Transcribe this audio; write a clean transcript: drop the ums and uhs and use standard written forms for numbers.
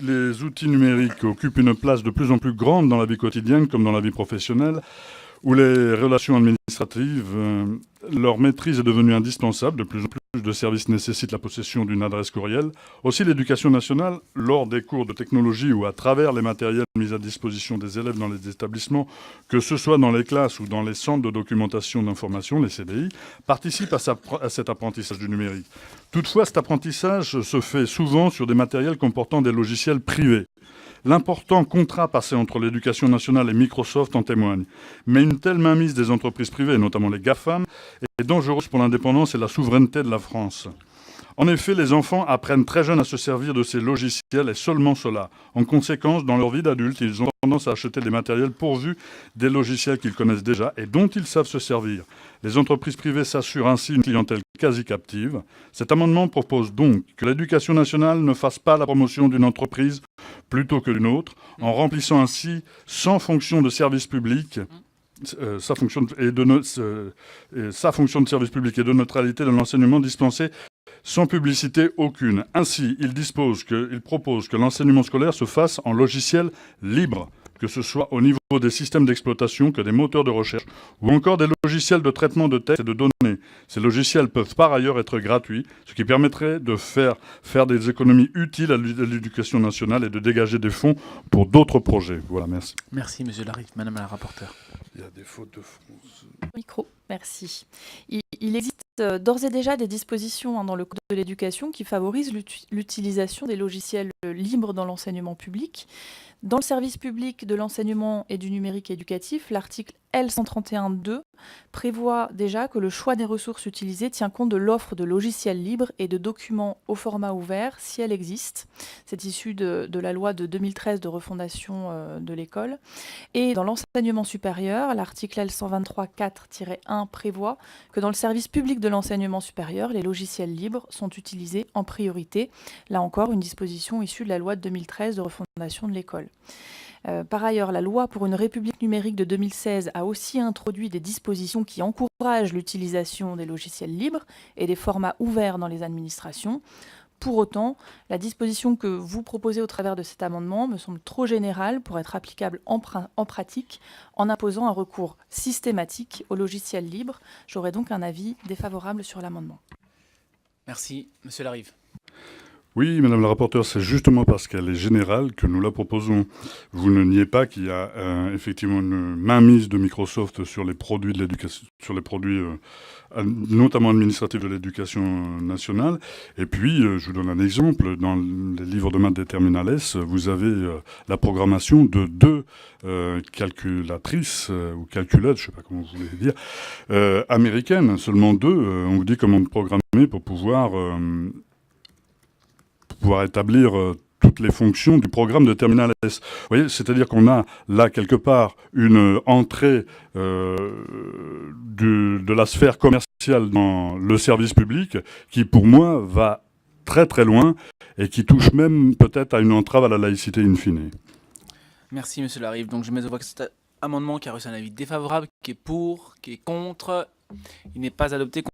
les outils numériques occupent une place de plus en plus grande dans la vie quotidienne comme dans la vie professionnelle, où les relations administratives, leur maîtrise est devenue indispensable. De plus en plus de services nécessitent la possession d'une adresse courriel. Aussi, l'éducation nationale, lors des cours de technologie ou à travers les matériels mis à disposition des élèves dans les établissements, que ce soit dans les classes ou dans les centres de documentation d'information, les CDI, participe à cet apprentissage du numérique. Toutefois, cet apprentissage se fait souvent sur des matériels comportant des logiciels privés. L'important contrat passé entre l'éducation nationale et Microsoft en témoigne. Mais une telle mainmise des entreprises privées, notamment les GAFAM, est dangereuse pour l'indépendance et la souveraineté de la France. En effet, les enfants apprennent très jeunes à se servir de ces logiciels et seulement cela. En conséquence, dans leur vie d'adulte, ils ont tendance à acheter des matériels pourvus des logiciels qu'ils connaissent déjà et dont ils savent se servir. Les entreprises privées s'assurent ainsi une clientèle quasi captive. Cet amendement propose donc que l'éducation nationale ne fasse pas la promotion d'une entreprise plutôt que d'une autre, en remplissant ainsi, sans fonction de service public, sa fonction de service public et de neutralité de l'enseignement dispensé sans publicité aucune. Ainsi, il propose que l'enseignement scolaire se fasse en logiciel libre, que ce soit au niveau des systèmes d'exploitation, que des moteurs de recherche, ou encore des logiciels de traitement de texte et de données. Ces logiciels peuvent par ailleurs être gratuits, ce qui permettrait de faire des économies utiles à l'éducation nationale et de dégager des fonds pour d'autres projets. Voilà, merci. Merci, monsieur Larive. Madame la rapporteure. Il y a des fautes de France. Micro, merci. Il existe d'ores et déjà des dispositions dans le Code de l'éducation qui favorisent l'utilisation des logiciels libres dans l'enseignement public. Dans le service public de l'enseignement et du numérique éducatif, l'article L131.2 prévoit déjà que le choix des ressources utilisées tient compte de l'offre de logiciels libres et de documents au format ouvert, si elle existe. C'est issu de la loi de 2013 de refondation de l'école. Et dans l'enseignement supérieur, l'article L123.4-1 prévoit que dans le service public de l'enseignement supérieur, les logiciels libres sont utilisés en priorité. Là encore, une disposition issue de la loi de 2013 de refondation de l'école. Par ailleurs, la loi pour une république numérique de 2016 a aussi introduit des dispositions qui encouragent l'utilisation des logiciels libres et des formats ouverts dans les administrations. Pour autant, la disposition que vous proposez au travers de cet amendement me semble trop générale pour être applicable en pratique en imposant un recours systématique aux logiciels libres. J'aurai donc un avis défavorable sur l'amendement. Merci, monsieur Larive. Oui, madame la rapporteure, c'est justement parce qu'elle est générale que nous la proposons. Vous ne niez pas qu'il y a effectivement une mainmise de Microsoft sur les produits de l'éducation, sur les produits notamment administratifs de l'éducation nationale. Et puis, je vous donne un exemple. Dans les livres de maths des terminales S, vous avez la programmation de deux calculatrices ou calculettes, je ne sais pas comment vous voulez dire, américaines, seulement deux. On vous dit comment programmer pour pouvoir établir toutes les fonctions du programme de Terminal S. Vous voyez, c'est-à-dire qu'on a là, quelque part, une entrée de la sphère commerciale dans le service public qui, pour moi, va très très loin et qui touche même peut-être à une entrave à la laïcité in fine. Merci, monsieur Larive. Donc, je mets au voix que cet amendement qui a reçu un avis défavorable, qui est pour, qui est contre. Il n'est pas adopté.